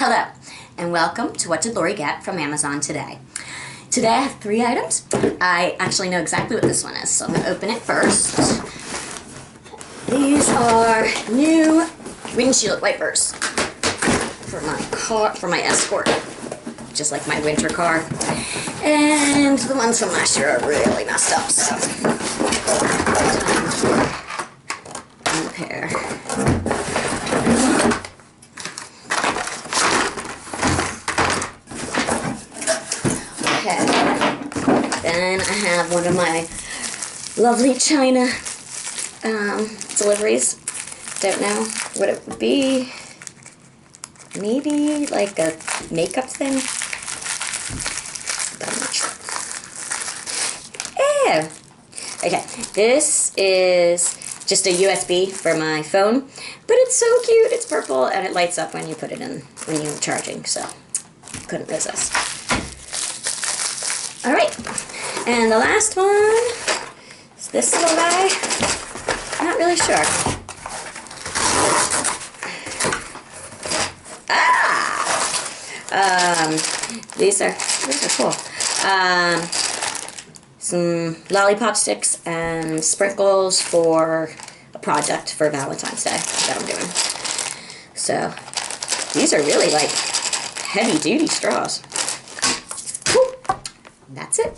Hello, and welcome to What Did Lori Get from Amazon today. Today I have 3 items. I actually know exactly what this one is, so I'm going to open it first. These are new windshield wipers for my car, for my Escort, just like my winter car. And the ones from last year are really messed up, so one pair. Okay, then I have one of my lovely China deliveries. Don't know what it would be. Maybe like a makeup thing, but I'm not sure. Yeah. Okay, this is just a USB for my phone, but it's so cute. It's purple and it lights up when you put it in, when you're charging, so couldn't resist. Alright, and the last one is this little guy. I'm not really sure. These are cool. Some lollipop sticks and sprinkles for a project for Valentine's Day that I'm doing. So, these are really like heavy duty straws. That's it.